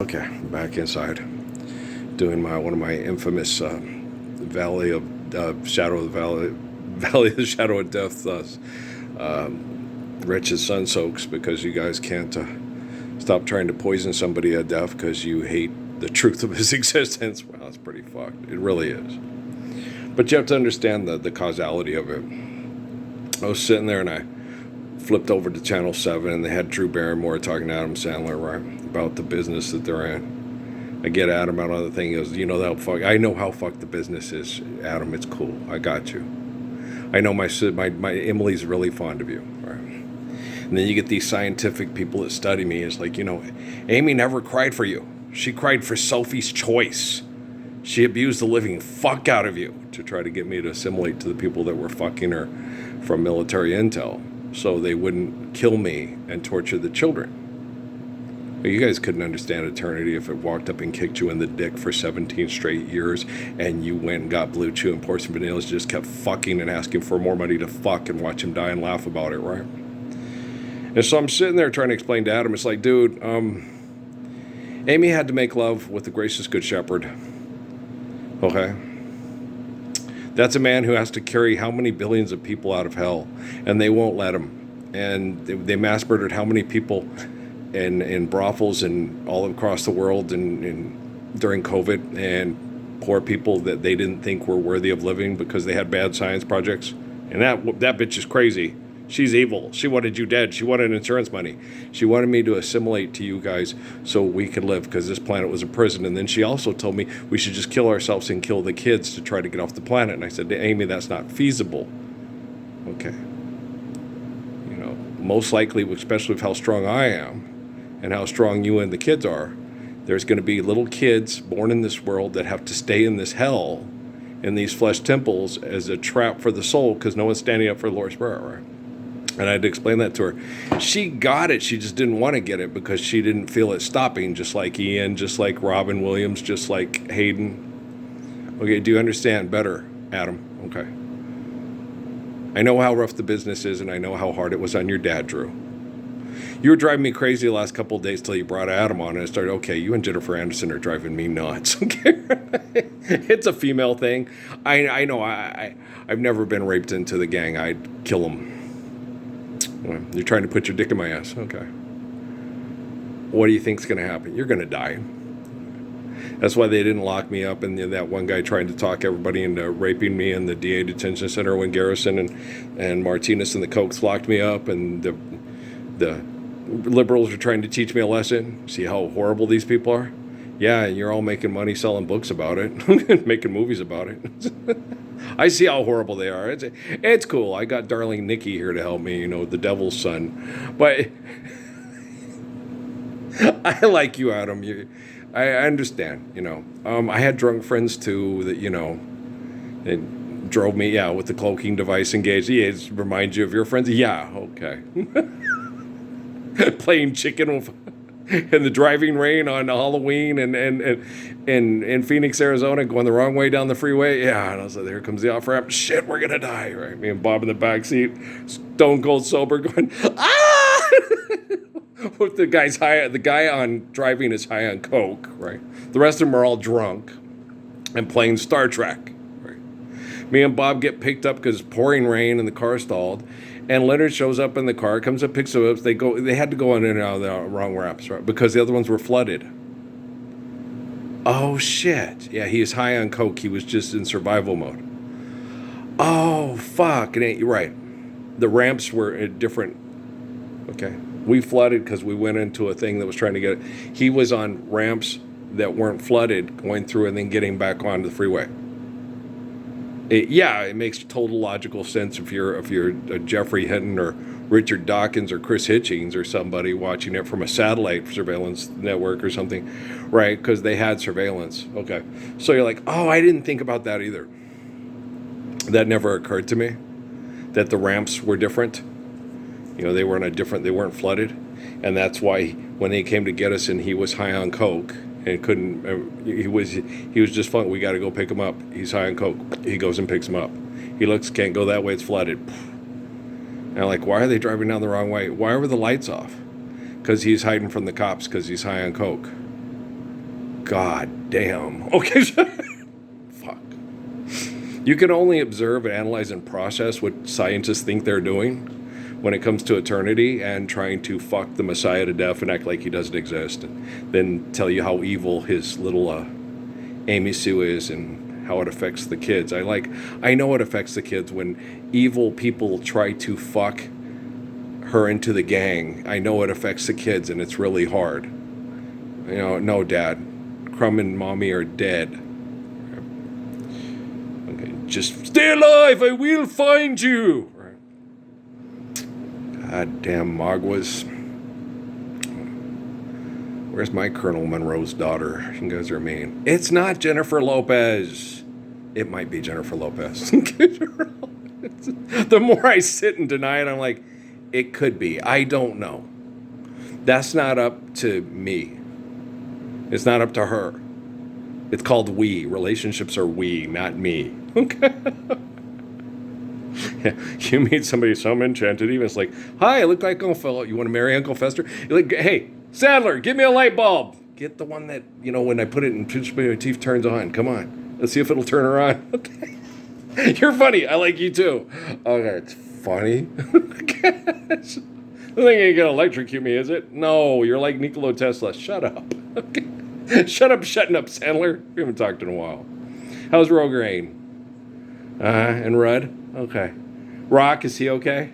Okay, back inside, doing one of my infamous Valley of Shadow of the Valley, Valley of the Shadow of Death, wretched sun soaks because you guys can't stop trying to poison somebody to death because you hate the truth of his existence. Well, that's pretty fucked. It really is. But you have to understand the causality of it. I was sitting there and I flipped over to Channel 7 and they had Drew Barrymore talking to Adam Sandler, right, about the business that they're in. I get Adam out on the thing. He goes, I know how fucked the business is, Adam. It's cool. I got you. I know my Emily's really fond of you, right? And then you get these scientific people that study me. It's like, Amy never cried for you. She cried for Sophie's choice. She abused the living fuck out of you to try to get me to assimilate to the people that were fucking her from military intel, so they wouldn't kill me and torture the children. But you guys couldn't understand eternity if it walked up and kicked you in the dick for 17 straight years and you went and got Blue Chew and Porcelain Vanillas, just kept fucking and asking for more money to fuck and watch him die and laugh about it, right? And so I'm sitting there trying to explain to Adam, it's like, dude, Amy had to make love with the gracious good shepherd. Okay? That's a man who has to carry how many billions of people out of hell, and they won't let him. And they mass murdered how many people in brothels and all across the world and during COVID, and poor people that they didn't think were worthy of living because they had bad science projects. And that bitch is crazy. She's evil. She wanted you dead. She wanted insurance money. She wanted me to assimilate to you guys so we could live because this planet was a prison. And then she also told me we should just kill ourselves and kill the kids to try to get off the planet. And I said, Amy, that's not feasible. Okay. Most likely, especially with how strong I am and how strong you and the kids are, there's going to be little kids born in this world that have to stay in this hell in these flesh temples as a trap for the soul because no one's standing up for the Lord's Prayer, right? And I had to explain that to her. She got it. She just didn't want to get it because she didn't feel it stopping, just like Ian, just like Robin Williams, just like Hayden. Okay, do you understand better, Adam? Okay. I know how rough the business is, and I know how hard it was on your dad, Drew. You were driving me crazy the last couple of days till you brought Adam on, and I started, okay, you and Jennifer Anderson are driving me nuts. Okay, it's a female thing. I know. I've never been raped into the gang. I'd kill them. You're trying to put your dick in my ass. Okay. What do you think's going to happen? You're going to die. That's why they didn't lock me up, and that one guy trying to talk everybody into raping me in the DA detention center when Garrison and Martinez and the Cokes locked me up, and the liberals are trying to teach me a lesson. See how horrible these people are? Yeah, and you're all making money selling books about it, making movies about it. I see how horrible they are. It's cool. I got darling Nikki here to help me, the devil's son. But I like you, Adam. I understand, I had drunk friends, too, that, it drove me, with the cloaking device engaged. Yeah, it reminds you of your friends? Yeah, okay. Playing chicken in the driving rain on Halloween and in Phoenix, Arizona, going the wrong way down the freeway. Yeah, and I was like, there comes the off ramp. Shit, we're gonna die, right? Me and Bob in the back seat, stone cold sober, going ah. With the guy on driving is high on coke, right? The rest of them are all drunk and playing Star Trek. Right? Me and Bob get picked up because it's pouring rain and the car stalled. And Leonard shows up in the car, comes up, picks them up. They had to go in and out of the wrong ramps, right? Because the other ones were flooded. Oh, shit. Yeah, he is high on coke. He was just in survival mode. Oh, fuck. It ain't, you're right. The ramps were different. Okay. We flooded because we went into a thing that was trying to get it. He was on ramps that weren't flooded, going through and then getting back onto the freeway. It makes total logical sense if you're a Jeffrey Hinton or Richard Dawkins or Chris Hitchings or somebody watching it from a satellite surveillance network or something, right? Because they had surveillance. Okay, so you're like, oh, I didn't think about that either. That never occurred to me, that the ramps were different. They weren't flooded, and that's why when they came to get us and he was high on coke. And couldn't. He was just fun. We got to go pick him up. He's high on coke. He goes and picks him up. He looks, can't go that way. It's flooded. And I'm like, why are they driving down the wrong way? Why were the lights off? Because he's hiding from the cops because he's high on coke. God damn. Okay. Fuck. You can only observe and analyze and process what scientists think they're doing when it comes to eternity and trying to fuck the Messiah to death and act like he doesn't exist, and then tell you how evil his little Amy Sue is and how it affects the kids. I know it affects the kids when evil people try to fuck her into the gang. I know it affects the kids, and it's really hard. No, Dad, Crumb and Mommy are dead. Okay, just stay alive. I will find you. God damn Magwas. Where's my Colonel Monroe's daughter? You guys are mean. It's not Jennifer Lopez. It might be Jennifer Lopez. The more I sit and deny it, I'm like, it could be. I don't know. That's not up to me. It's not up to her. It's called we. Relationships are we, not me. Okay? Yeah, you meet somebody so enchanted, even it's like, hi, I look like Uncle Phil. You want to marry Uncle Fester? You're like, hey, Sadler, give me a light bulb. Get the one that, when I put it in my teeth turns on. Come on. Let's see if it'll turn her on. Okay. You're funny. I like you too. Okay, it's funny. The thing ain't gonna electrocute me, is it? No, you're like Nikola Tesla. Shut up. Okay. Shut up, shutting up, Sandler. We haven't talked in a while. How's Rogaine? And Rudd? Okay. Rock, is he okay?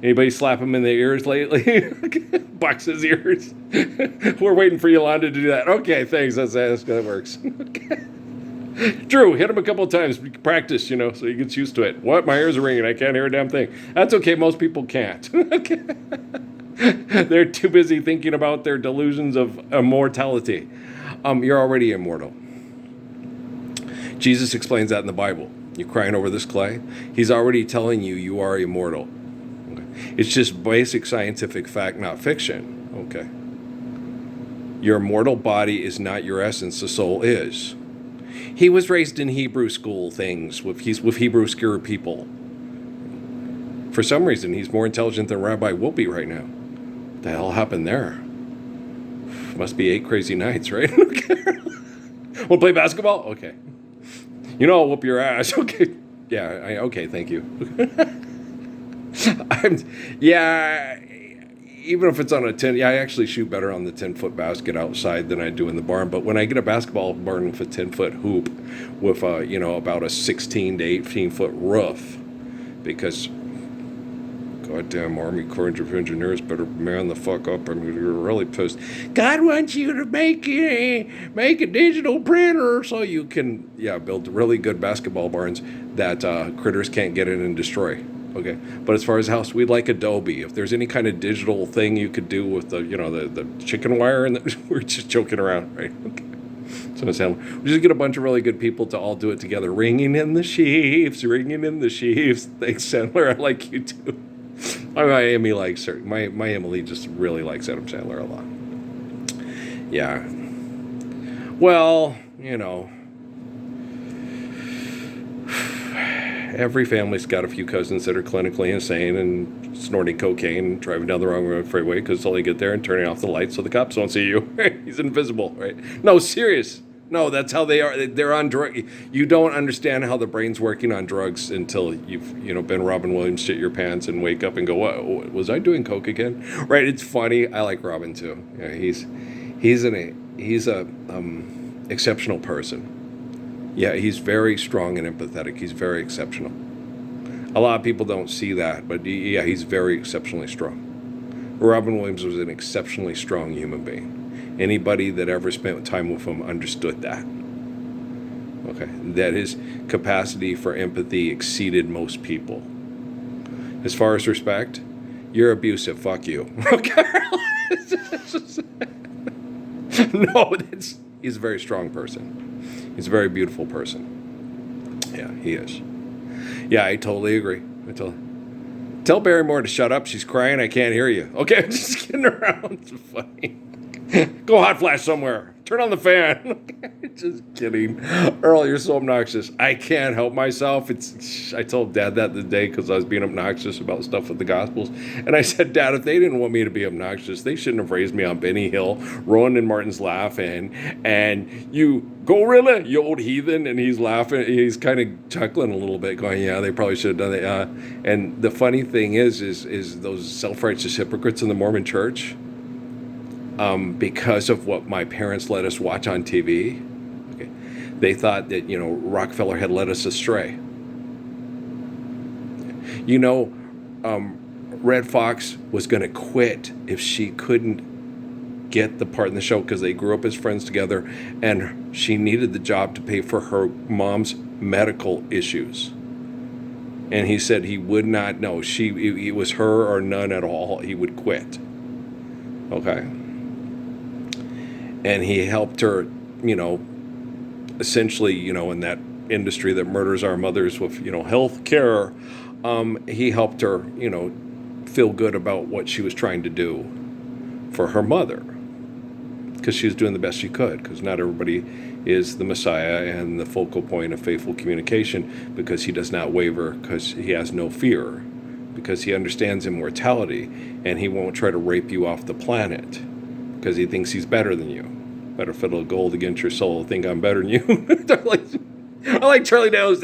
Anybody slap him in the ears lately? Box his ears. We're waiting for Yolanda to do that. Okay, thanks. That's how that works. Okay. Drew, hit him a couple of times. Practice, so he gets used to it. What? My ears are ringing. I can't hear a damn thing. That's okay. Most people can't. Okay. They're too busy thinking about their delusions of immortality. You're already immortal. Jesus explains that in the Bible. You're crying over this clay. He's already telling you are immortal. Okay. It's just basic scientific fact, not fiction. Okay. Your mortal body is not your essence. The soul is. He was raised in Hebrew school things with Hebrew school people. For some reason, he's more intelligent than Rabbi Whoopi right now. What the hell happened there? Must be 8 crazy nights, right? Okay. Want to play basketball? Okay. I'll whoop your ass. Okay. Yeah, okay, thank you. Even if it's on a 10, I actually shoot better on the 10-foot basket outside than I do in the barn. But when I get a basketball barn with a 10-foot hoop with, about a 16 to 18-foot roof, because goddamn Army Corps of Engineers better man the fuck up. I mean, you're really pissed. God wants you to make a digital printer so you can, build really good basketball barns that critters can't get in and destroy. Okay, but as far as house, we'd like Adobe. If there's any kind of digital thing you could do with the chicken wire, and we're just joking around, right? Okay. So we just get a bunch of really good people to all do it together. Ringing in the sheaves. Thanks, Sandler. I like you too. My Amy likes her. My Emily just really likes Adam Sandler a lot. Yeah. Well, every family's got a few cousins that are clinically insane and snorting cocaine and driving down the wrong road freeway because it's all they get there and turning off the lights so the cops don't see you. He's invisible, right? No, serious. No, that's how they are. They're on drugs. You don't understand how the brain's working on drugs until you've, been Robin Williams, shit your pants, and wake up and go, what, was I doing coke again? Right? It's funny. I like Robin too. Yeah, he's a exceptional person. Yeah, he's very strong and empathetic. He's very exceptional. A lot of people don't see that, but he's very exceptionally strong. Robin Williams was an exceptionally strong human being. Anybody that ever spent time with him understood that. Okay, that his capacity for empathy exceeded most people. As far as respect, you're abusive. Fuck you. Okay. No, he's a very strong person. He's a very beautiful person. Yeah, he is. Yeah, I totally agree. Tell Barrymore to shut up. She's crying. I can't hear you. Okay, I'm just kidding around. It's funny. Go hot flash somewhere. Turn on the fan. Just kidding. Earl, you're so obnoxious. I can't help myself. I told Dad that the day because I was being obnoxious about stuff with the Gospels. And I said, Dad, if they didn't want me to be obnoxious, they shouldn't have raised me on Benny Hill, Rowan and Martin's laughing, and you, gorilla, you old heathen, and he's laughing. He's kind of chuckling a little bit, going, yeah, they probably should have done that. And the funny thing is those self-righteous hypocrites in the Mormon church, because of what my parents let us watch on TV, okay, they thought that, Rockefeller had led us astray. Red Fox was going to quit if she couldn't get the part in the show because they grew up as friends together, and she needed the job to pay for her mom's medical issues. And he said he would not know. It was her or none at all. He would quit. Okay. And he helped her, essentially, in that industry that murders our mothers with, health care. He helped her, feel good about what she was trying to do for her mother. Because she was doing the best she could. Because not everybody is the Messiah and the focal point of faithful communication, because he does not waver, because he has no fear, because he understands immortality, and he won't try to rape you off the planet because he thinks he's better than you. Better fiddle of gold against your soul. Think I'm better than you. I like Charlie Daniels.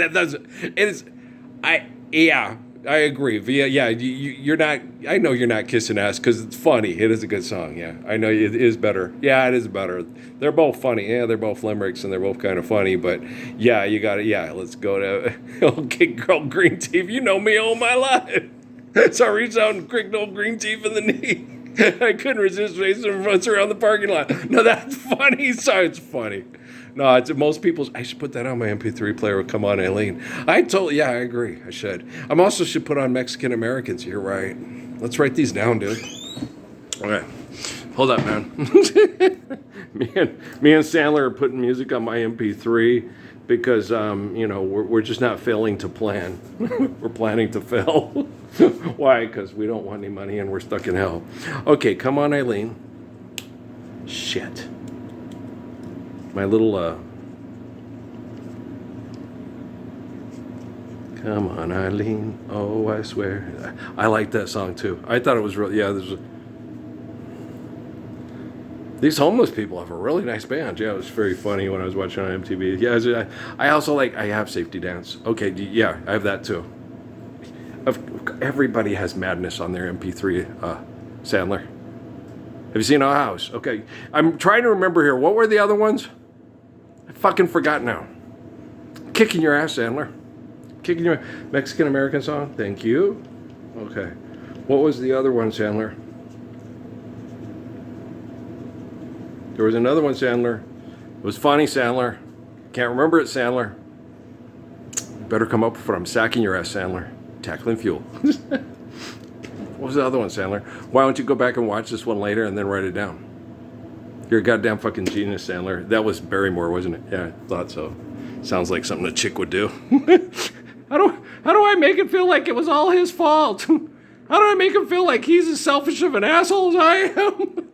I agree. You're not. I know you're not kissing ass because it's funny. It is a good song. Yeah, I know it is better. Yeah, it is better. They're both funny. Yeah, they're both limericks and they're both kind of funny. But yeah, you got it. Yeah, let's go to old Kid Girl Green Teeth. You know me all my life. So I reached out and cricked old Green Teeth in the knee. I couldn't resist racing him once around the parking lot. No, that's funny. Sorry, it's funny. No, it's most people's. I should put that on my MP3 player. Come on, Eileen. I agree. I should. I also should put on Mexican Americans. You're right. Let's write these down, dude. Okay. Hold up, man. me and Sandler are putting music on my MP3 because, we're just not failing to plan. We're planning to fail. Why? Because we don't want any money and we're stuck in hell. Okay, come on, Eileen. Shit. My little, come on, Eileen. Oh, I swear. I like that song, too. I thought it was really, these homeless people have a really nice band. Yeah, it was very funny when I was watching on MTV. Yeah, I also I have Safety Dance. Okay, yeah, I have that, too. Everybody has Madness on their MP3, Sandler. Have you seen Our House? Okay, I'm trying to remember here. What were the other ones? I fucking forgot now. Kicking Your Ass, Sandler. Kicking Your Mexican American song. Thank you. Okay. What was the other one, Sandler? There was another one, Sandler. It was funny, Sandler. Can't remember it, Sandler. Better come up with what I'm sacking your ass, Sandler. Tackling Fuel. What was the other one, Sandler? Why don't you go back and watch this one later and then write it down? You're a goddamn fucking genius, Sandler. That was Barrymore, wasn't it? Yeah, I thought so. Sounds like something a chick would do. How do I make it feel like it was all his fault? How do I make him feel like he's as selfish of an asshole as I am?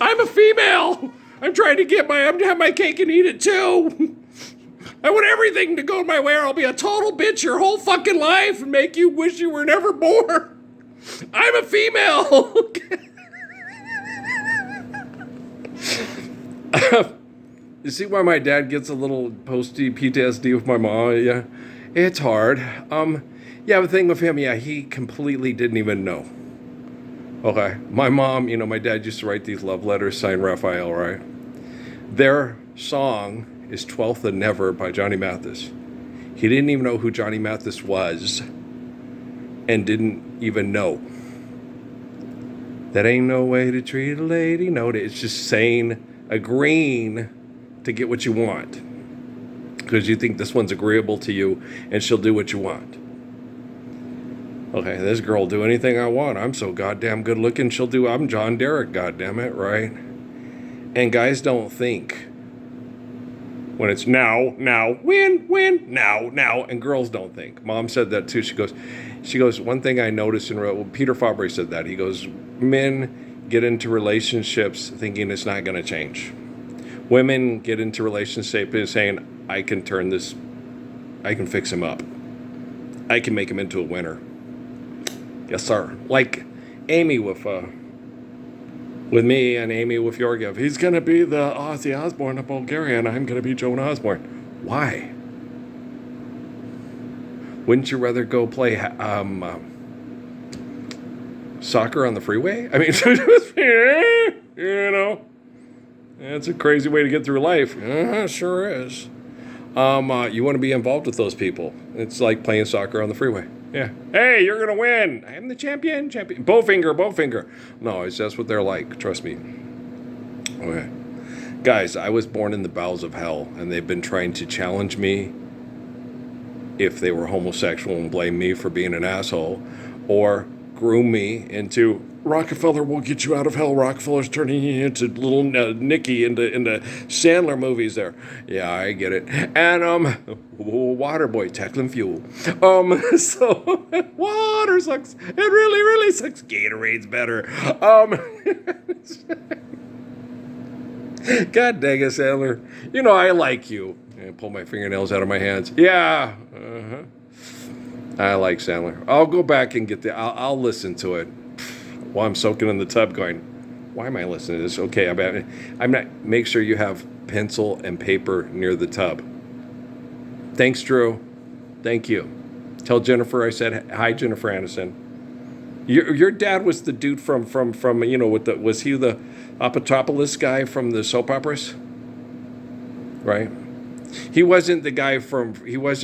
I'm a female. I'm trying to have my cake and eat it too. I want everything to go my way, or I'll be a total bitch your whole fucking life and make you wish you were never born. I'm a female. You see why my dad gets a little PTSD with my mom? Yeah, it's hard. The thing with him, he completely didn't even know. Okay, my mom, my dad used to write these love letters, signed Raphael, right? Their song is 12th and Never by Johnny Mathis. He didn't even know who Johnny Mathis was and didn't even know. That ain't no way to treat a lady. No, it's just agreeing to get what you want. Because you think this one's agreeable to you and she'll do what you want. Okay, this girl will do anything I want. I'm so goddamn good looking. I'm John Derek, goddammit, right? And guys don't think when it's now, win, now. And girls don't think. Mom said that too. She goes, one thing I noticed Peter Fabre said that. He goes, men get into relationships thinking it's not going to change. Women get into relationships saying, I can turn this, I can fix him up. I can make him into a winner. Yes, sir. Like Amy with me and Amy with Georgiev. He's going to be the Ozzy Osbourne of Bulgaria, and I'm going to be Joan Osborne. Why? Wouldn't you rather go play soccer on the freeway? I mean, you know, that's a crazy way to get through life. Sure is. You want to be involved with those people. It's like playing soccer on the freeway. Yeah. Hey, you're going to win. I'm the champion. Bowfinger. No, it's just what they're like. Trust me. Okay. Guys, I was born in the bowels of hell, and they've been trying to challenge me if they were homosexual and blame me for being an asshole, or groom me into Rockefeller will get you out of hell. Rockefeller's turning you into little Nicky into Sandler movies there. Yeah, I get it. And Waterboy, Teclin Fuel. So water sucks. It really sucks. Gatorade's better. God dang it, Sandler. You know I like you. I pull my fingernails out of my hands. Yeah. I like Sandler. I'll go back and get I'll listen to it while I'm soaking in the tub going, why am I listening to this? Okay, I'm not. Make sure you have pencil and paper near the tub. Thanks, Drew. Thank you. Tell Jennifer I said hi, Jennifer Aniston. Your dad was the dude from was he the Apatopolis guy from the soap operas? Right? He wasn't the guy he was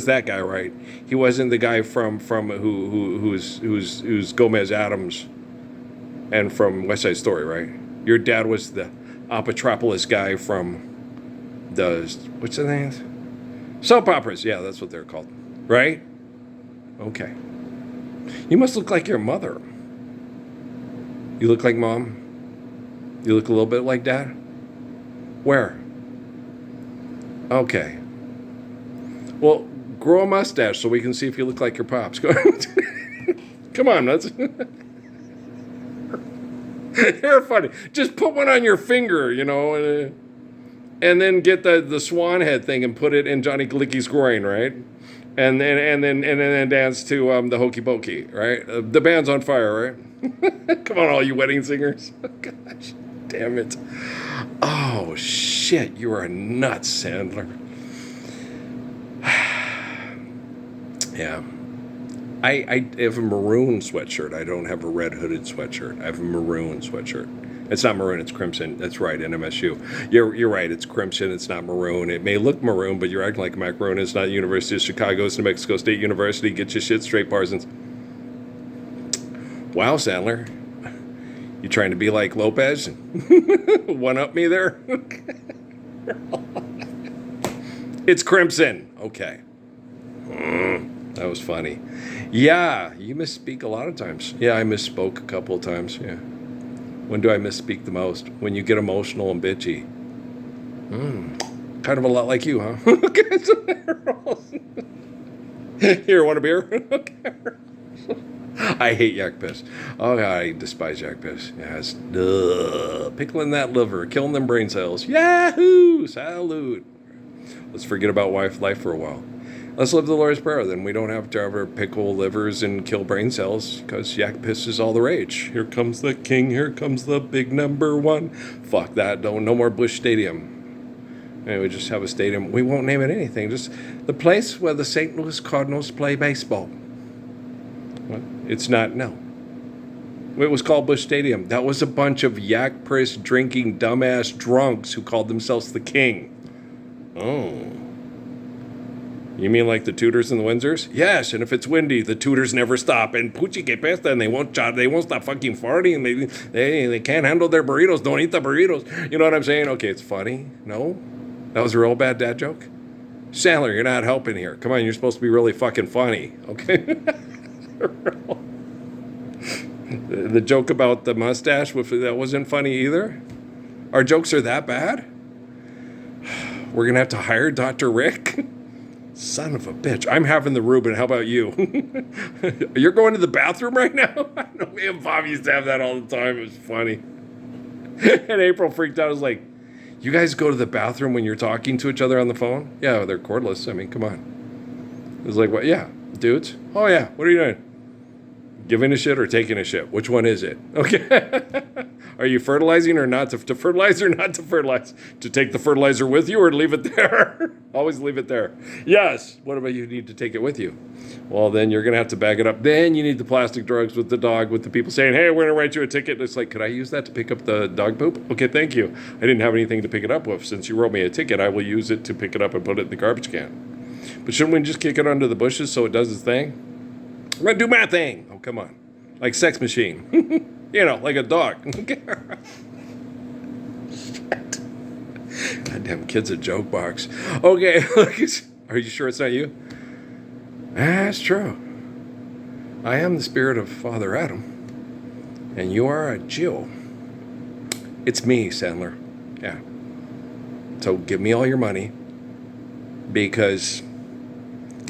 that guy, right? He wasn't the guy from who's Gomez Adams and from West Side Story, right? Your dad was the Apatopolis guy from what's the name? Soap operas, yeah, that's what they're called. Right? Okay. You must look like your mother. You look like mom? You look a little bit like dad? Where? Okay. Well, grow a mustache so we can see if you look like your pops. Come on, that's... You're funny. Just put one on your finger, and then get the swan head thing and put it in Johnny Galicki's groin, right? And then dance to the Hokey Pokey, right? The band's on fire, right? Come on, all you wedding singers. Gosh, damn it. Oh, shit, you are nuts, Sandler. Yeah. I have a maroon sweatshirt. I don't have a red hooded sweatshirt. I have a maroon sweatshirt. It's not maroon, it's crimson. That's right, NMSU. You're right, it's crimson, it's not maroon. It may look maroon, but you're acting like macaroon. It's not University of Chicago, it's New Mexico State University. Get your shit straight, Parsons. Wow, Sandler. You trying to be like Lopez? One up me there? It's crimson. Okay. That was funny. Yeah, you misspeak a lot of times. Yeah, I misspoke a couple of times. Yeah. When do I misspeak the most? When you get emotional and bitchy. Kind of a lot like you, huh? Here, want a beer? Okay. I hate yak piss. Oh, God, I despise yak piss. Yes. Pickling that liver, killing them brain cells. Yahoo! Salute. Let's forget about life for a while. Let's live the Lord's Prayer. Then we don't have to ever pickle livers and kill brain cells because yak piss is all the rage. Here comes the king. Here comes the big number one. Fuck that. No more Busch Stadium. And we just have a stadium. We won't name it anything. Just the place where the St. Louis Cardinals play baseball. What? It's not. No. It was called Busch Stadium. That was a bunch of yak piss drinking dumbass drunks who called themselves the king. Oh. You mean like the Tudors and the Windsors? Yes, and if it's windy, the Tudors never stop. And puchi que pesta, and they won't stop fucking farting. And they can't handle their burritos. Don't eat the burritos. You know what I'm saying? Okay, it's funny. No? That was a real bad dad joke? Sandler, you're not helping here. Come on, you're supposed to be really fucking funny. Okay? The joke about the mustache, that wasn't funny either? Our jokes are that bad? We're going to have to hire Dr. Rick? Son of a bitch. I'm having the Reuben. How about you? You're going to the bathroom right now? I know me and Bob used to have that all the time. It was funny. And April freaked out. I was like, you guys go to the bathroom when you're talking to each other on the phone? Yeah, they're cordless. I mean, come on. It was like, what? Yeah, dudes. Oh, yeah. What are you doing? Giving a shit or taking a shit? Which one is it? Okay. Are you fertilizing or not to fertilize or not to fertilize? To take the fertilizer with you or leave it there? Always leave it there. Yes. What about you need to take it with you? Well, then you're going to have to bag it up. Then you need the plastic drugs with the dog, with the people saying, hey, we're going to write you a ticket. It's like, could I use that to pick up the dog poop? Okay, thank you. I didn't have anything to pick it up with. Since you wrote me a ticket, I will use it to pick it up and put it in the garbage can. But shouldn't we just kick it under the bushes so it does its thing? I'm going to do my thing. Oh, come on. Like Sex Machine. You know, like a dog. Goddamn kid's a joke box. Okay. Are you sure it's not you? That's true. I am the spirit of Father Adam. And you are a Jew. It's me, Sandler. Yeah. So give me all your money. Because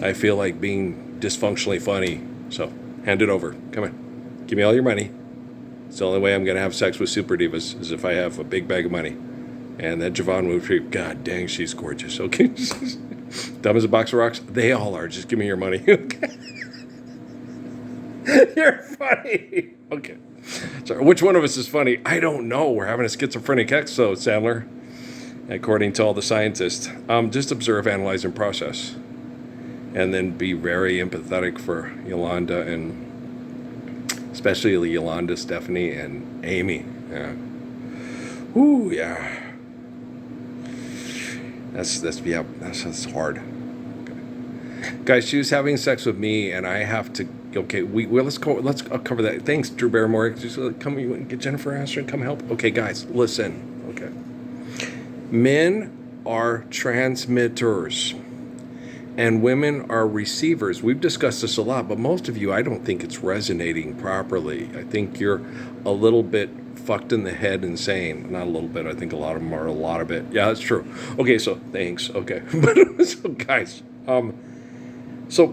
I feel like being dysfunctionally funny. So hand it over. Come on. Give me all your money. It's the only way I'm going to have sex with super divas is if I have a big bag of money. And that Javon Woodtree, god dang, she's gorgeous. Okay. Dumb as a box of rocks. They all are. Just give me your money. Okay. You're funny. Okay. Sorry. Which one of us is funny? I don't know. We're having a schizophrenic episode, Sandler. According to all the scientists. Just observe, analyze, and process. And then be very empathetic for Yolanda and especially Yolanda, Stephanie, and Amy. Yeah. Ooh, yeah. That's hard. Okay. Guys, she was having sex with me, and I have to. Okay, let's cover that. Thanks, Drew Barrymore. Just come, you get Jennifer Aniston, come help. Okay, guys, listen. Okay, men are transmitters. And women are receivers. We've discussed this a lot, but most of you, I don't think it's resonating properly. I think you're a little bit fucked in the head insane. Not a little bit. I think a lot of them are a lot of it. Yeah, that's true. Okay, so thanks. Okay. But so guys, so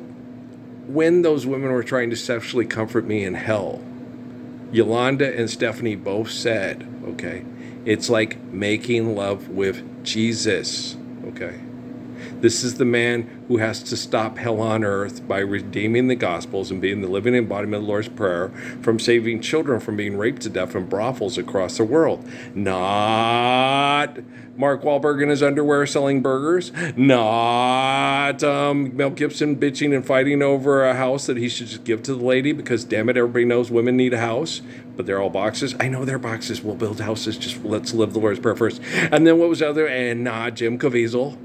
when those women were trying to sexually comfort me in hell, Yolanda and Stephanie both said, okay, it's like making love with Jesus. Okay. This is the man who has to stop hell on earth by redeeming the Gospels and being the living embodiment of the Lord's Prayer, from saving children from being raped to death in brothels across the world. Not Mark Wahlberg in his underwear selling burgers. Not Mel Gibson bitching and fighting over a house that he should just give to the lady because, damn it, everybody knows women need a house. But they're all boxes. I know they're boxes. We'll build houses. Just let's live the Lord's Prayer first. And then what was the other? And Jim Caviezel.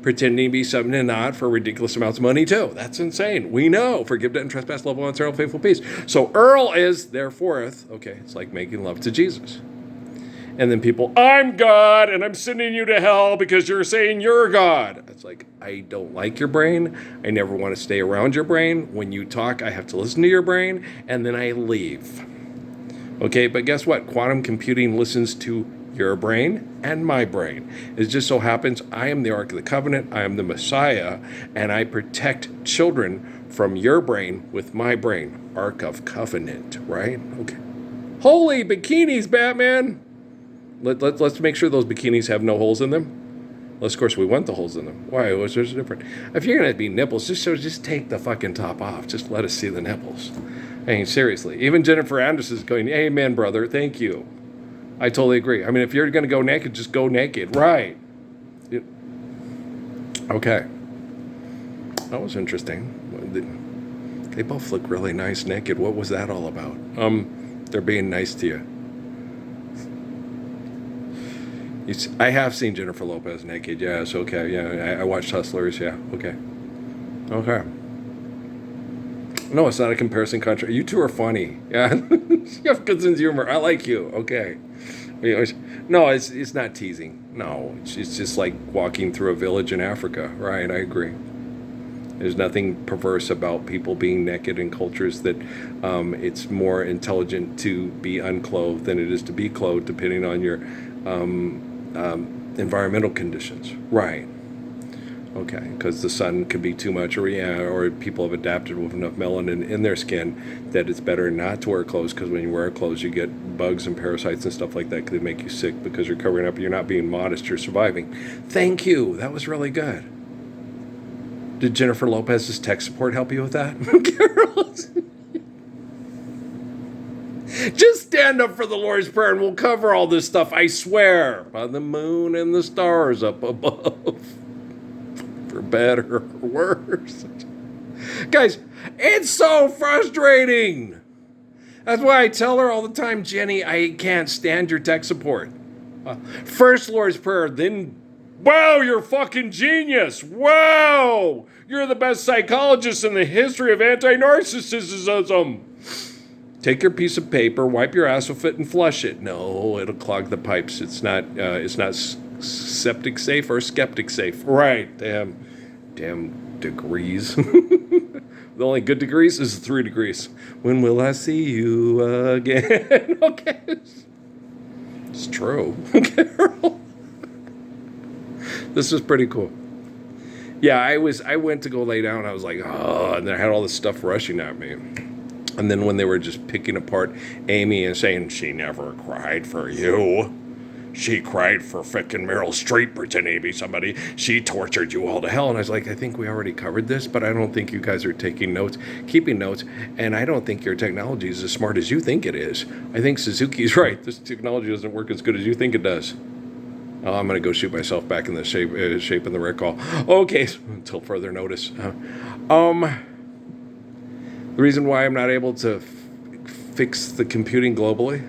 Pretending to be something and not for ridiculous amounts of money, too. That's insane. We know. Forgive debt and trespass, love one, eternal, faithful peace. So Earl is their fourth. Okay, it's like making love to Jesus. And then people, I'm God, and I'm sending you to hell because you're saying you're God. It's like, I don't like your brain. I never want to stay around your brain. When you talk, I have to listen to your brain, and then I leave. Okay, but guess what? Quantum computing listens to your brain and my brain. It just so happens I am the Ark of the Covenant, I am the Messiah, and I protect children from your brain with my brain. Ark of Covenant, right? Okay. Holy bikinis, Batman! Let's make sure those bikinis have no holes in them. Well, of course, we want the holes in them. Why? What's different? If you're going to be nipples, just take the fucking top off. Just let us see the nipples. I mean, seriously. Even Jennifer Anderson is going, amen, brother, thank you. I totally agree. I mean, if you're going to go naked, just go naked. Right. Okay. That was interesting. They both look really nice naked. What was that all about? They're being nice to you. I have seen Jennifer Lopez naked. Yes, okay. Yeah, I watched Hustlers. Yeah, okay. Okay. No, it's not a comparison contract. You two are funny. Yeah, you have good sense of humor. I like you. Okay. No, it's not teasing. No, it's just like walking through a village in Africa. Right, I agree. There's nothing perverse about people being naked in cultures that it's more intelligent to be unclothed than it is to be clothed, depending on your environmental conditions. Right. Okay, because the sun can be too much, or people have adapted with enough melanin in their skin that it's better not to wear clothes, because when you wear clothes, you get bugs and parasites and stuff like that. They make you sick because you're covering up. You're not being modest. You're surviving. Thank you. That was really good. Did Jennifer Lopez's tech support help you with that? Just stand up for the Lord's Prayer and we'll cover all this stuff, I swear, by the moon and the stars up above. For better or worse. Guys, it's so frustrating. That's why I tell her all the time, Jenny, I can't stand your tech support. First Lord's Prayer, then, wow, you're a fucking genius. Wow, you're the best psychologist in the history of anti-narcissism. Take your piece of paper, wipe your ass with it, and flush it. No, it'll clog the pipes. It's not septic safe or skeptic safe. Right, damn degrees. The only good degrees is 3 degrees. When will I see you again? Okay. It's true. Carol. This is pretty cool. Yeah, I went to go lay down. I was like, oh, and then I had all this stuff rushing at me. And then when they were just picking apart Amy and saying, she never cried for you. She cried for frickin' Meryl Streep pretending to be somebody. She tortured you all to hell. And I was like, I think we already covered this, but I don't think you guys are taking notes, keeping notes. And I don't think your technology is as smart as you think it is. I think Suzuki's right. This technology doesn't work as good as you think it does. Oh, I'm going to go shoot myself back in the shape in the recall. Okay, until further notice. The reason why I'm not able to fix the computing globally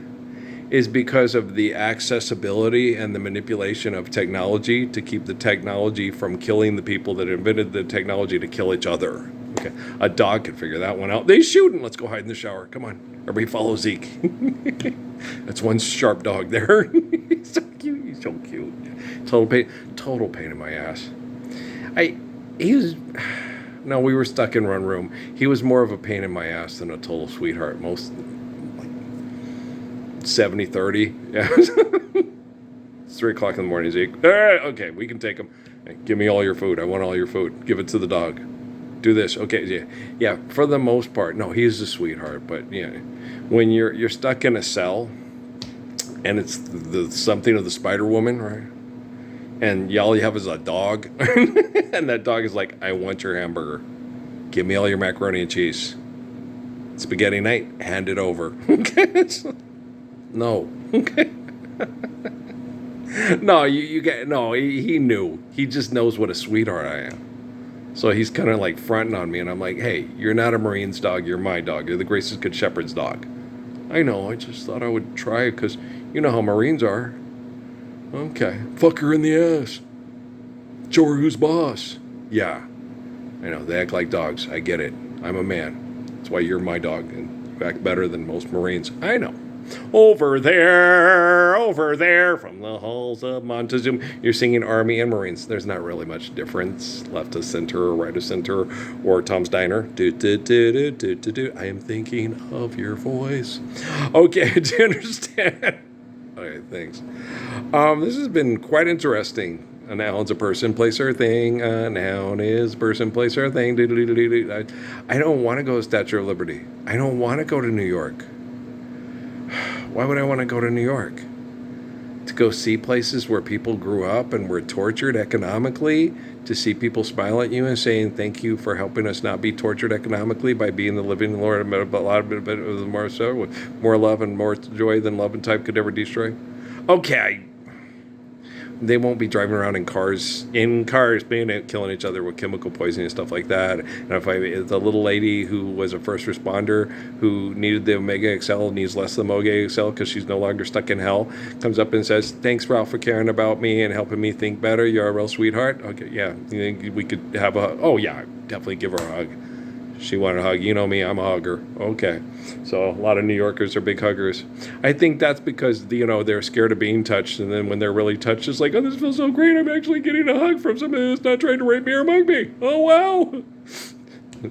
is because of the accessibility and the manipulation of technology to keep the technology from killing the people that invented the technology to kill each other. Okay, a dog can figure that one out. They shooting. Let's go hide in the shower. Come on, everybody follow Zeke. That's one sharp dog there. He's so cute. He's so cute. Total pain in my ass. No, we were stuck in one room. He was more of a pain in my ass than a total sweetheart. Most, like, 70-30. Yeah. It's 3 o'clock in the morning, Zeke. Okay, we can take him. Hey, give me all your food. I want all your food. Give it to the dog. Do this. Okay, yeah. For the most part, no, he's a sweetheart. But yeah, when you're stuck in a cell, and it's something of the Spider Woman, right? And all you have is a dog. And that dog is like, I want your hamburger. Give me all your macaroni and cheese. Spaghetti night, hand it over. No. No, you get, no, he knew. He just knows what a sweetheart I am. So he's kind of like fronting on me, and I'm like, hey, you're not a Marine's dog, you're my dog. You're the Grace's Good Shepherd's dog. I know, I just thought I would try it, because you know how Marines are. Okay. Fuck her in the ass. Show her who's boss. Yeah. I know, they act like dogs. I get it. I'm a man. That's why you're my dog, and you act better than most Marines. I know. Over there, from the halls of Montezuma. You're singing Army and Marines. There's not really much difference. Left of center or right of center or Tom's Diner. Do, do, do, do, do, do, do. I am thinking of your voice. Okay, do you understand? Okay, thanks. This has been quite interesting. A noun's a person, place, or thing. A noun is person, place, or thing. I don't want to go to Statue of Liberty. I don't want to go to New York. Why would I want to go to New York? To go see places where people grew up and were tortured economically? To see people smile at you and saying, thank you for helping us not be tortured economically by being the living Lord, a lot of it more so, with more love and more joy than love and type could ever destroy? Okay. They won't be driving around in cars, killing each other with chemical poisoning and stuff like that. And if the little lady who was a first responder who needed the Omega XL needs less of the Omega XL because she's no longer stuck in hell, comes up and says, thanks, Ralph, for caring about me and helping me think better. You're a real sweetheart. Okay, yeah. You think we could have a, oh, yeah, definitely give her a hug. She wanted a hug. You know me, I'm a hugger. Okay. So a lot of New Yorkers are big huggers. I think that's because, they're scared of being touched. And then when they're really touched, it's like, oh, this feels so great. I'm actually getting a hug from somebody that's not trying to rape me or mug me. Oh, wow.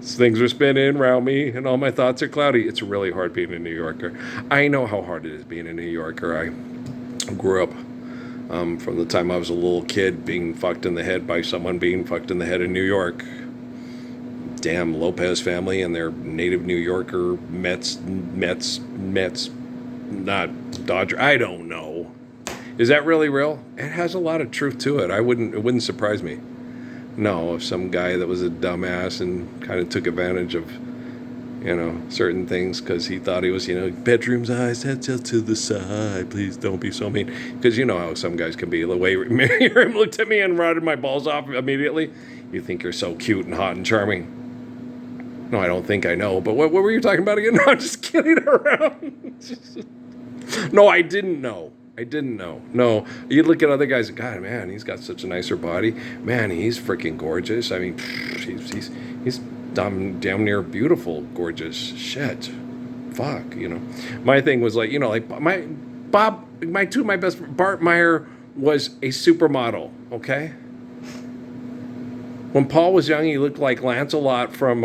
Things are spinning around me and all my thoughts are cloudy. It's really hard being a New Yorker. I know how hard it is being a New Yorker. I grew up from the time I was a little kid being fucked in the head by someone being fucked in the head in New York. Damn Lopez family and their native New Yorker Mets, not Dodger. I don't know. Is that really real? It has a lot of truth to it. It wouldn't surprise me. No, if some guy that was a dumbass and kind of took advantage of, certain things because he thought he was, bedroom's eyes, head tilt to the side, please don't be so mean. Because you know how some guys can be. The way Miriam looked at me and rotted my balls off immediately. You think you're so cute and hot and charming. No, I don't think I know. But what were you talking about again? No, I'm just kidding around. No, I didn't know. No, you look at other guys. God, man, he's got such a nicer body. Man, he's freaking gorgeous. I mean, he's damn near beautiful, gorgeous. Shit, fuck. My thing was like my two of my best. Bart Meyer was a supermodel. Okay. When Paul was young, he looked like Lancelot from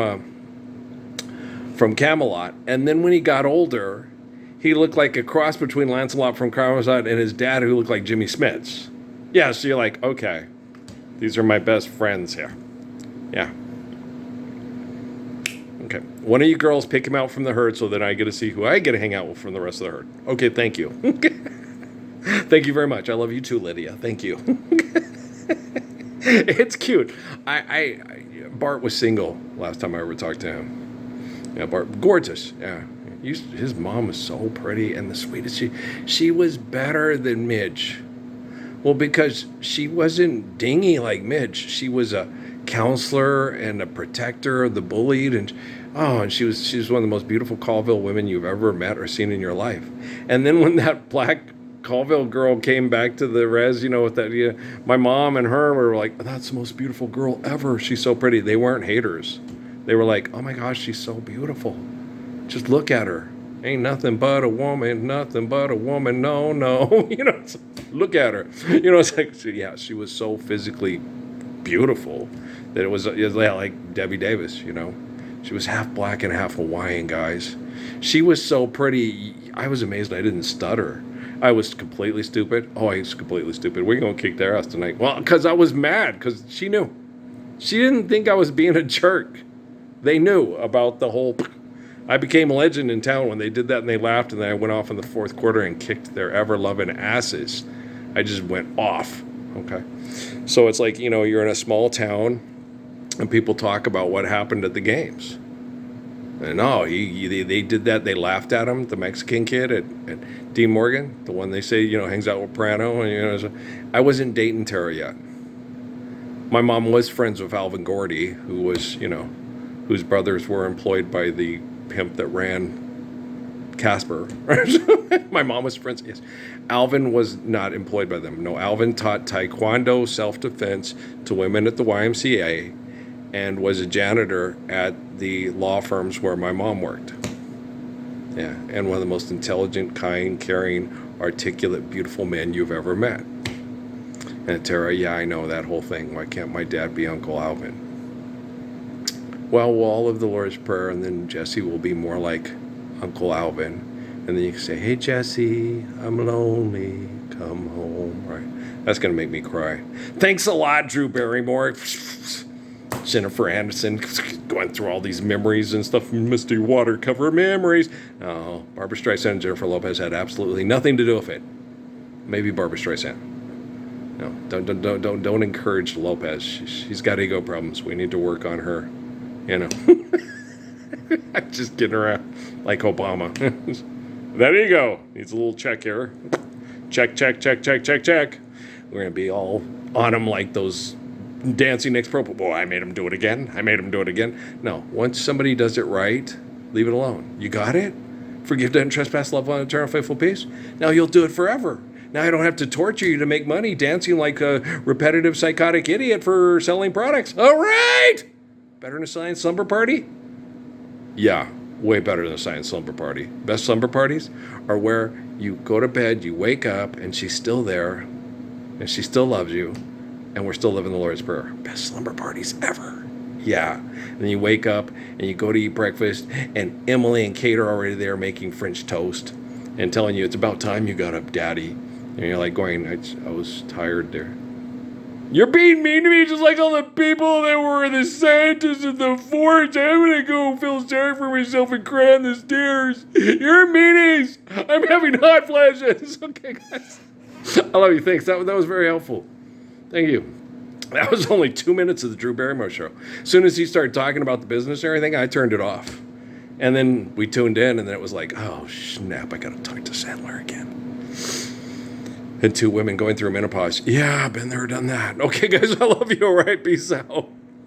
Camelot, and then when he got older, he looked like a cross between Lancelot from Camelot and his dad, who looked like Jimmy Smits. Yeah, so you're like, okay, these are my best friends here. Yeah. Okay. One of you girls pick him out from the herd so that I get to see who I get to hang out with from the rest of the herd. Okay, thank you. Thank you very much. I love you too, Lydia. Thank you. It's cute. Bart was single last time I ever talked to him. Yeah, Bart, gorgeous. Yeah. His mom was so pretty and the sweetest. She was better than Midge. Well, because she wasn't dingy like Midge. She was a counselor and a protector of the bullied, and she was one of the most beautiful Colville women you've ever met or seen in your life. And then when that black Colville girl came back to the res, with that, my mom and her were like, "That's the most beautiful girl ever. She's so pretty." They weren't haters. They were like, "Oh my gosh, she's so beautiful. Just look at her. Ain't nothing but a woman, nothing but a woman. No." Look at her. It's like, yeah, she was so physically beautiful that it was like Debbie Davis, She was half black and half Hawaiian, guys. She was so pretty. I was amazed I didn't stutter. I was completely stupid. Oh, I was completely stupid. We're going to kick their ass tonight. Well, because I was mad, because she knew. She didn't think I was being a jerk. They knew about the whole... I became a legend in town when they did that, and they laughed, and then I went off in the fourth quarter and kicked their ever-loving asses. I just went off, okay? So it's like, you're in a small town, and people talk about what happened at the games. And they did that. They laughed at him, the Mexican kid at Dean Morgan, the one they say, hangs out with Prano. And, I wasn't dating Tara yet. My mom was friends with Alvin Gordy, who was, whose brothers were employed by the pimp that ran Casper. My mom was friends. Yes. Alvin was not employed by them. No, Alvin taught Taekwondo self-defense to women at the YMCA and was a janitor at the law firms where my mom worked. Yeah, and one of the most intelligent, kind, caring, articulate, beautiful men you've ever met. And Tara, yeah, I know that whole thing. Why can't my dad be Uncle Alvin? Well, we'll all live the Lord's Prayer, and then Jesse will be more like Uncle Alvin. And then you can say, "Hey, Jesse, I'm lonely. Come home." Right? That's going to make me cry. Thanks a lot, Drew Barrymore. Jennifer Aniston going through all these memories and stuff. Misty Watercover memories. No, Barbra Streisand and Jennifer Lopez had absolutely nothing to do with it. Maybe Barbra Streisand. No, don't encourage Lopez. She's got ego problems. We need to work on her. I'm just kidding around like Obama. There you go. Needs a little check here. Check. We're going to be all on him like those dancing next pro. Boy, I made him do it again. No, once somebody does it right, leave it alone. You got it? Forgive, debt, and trespass, love, one, eternal, faithful peace. Now you'll do it forever. Now I don't have to torture you to make money dancing like a repetitive psychotic idiot for selling products. All right! Better than a science slumber party? Yeah, way better than a science slumber party. Best slumber parties are where you go to bed, you wake up, and she's still there, and she still loves you, and we're still living the Lord's Prayer. Best slumber parties ever. Yeah. And then you wake up, and you go to eat breakfast, and Emily and Kate are already there making French toast and telling you it's about time you got up, Daddy. And you're like going, I was tired there. You're being mean to me just like all the people that were the scientists in the forge. I'm going to go feel sorry for myself and cry on the stairs. You're meanies. I'm having hot flashes. Okay, guys. I love you. Thanks. That was very helpful. Thank you. That was only 2 minutes of the Drew Barrymore show. As soon as he started talking about the business and everything, I turned it off. And then we tuned in, and then it was like, oh, snap, I got to talk to Sandler again. And 2 women going through menopause. Yeah, been there, done that. Okay, guys, I love you. All right, peace out.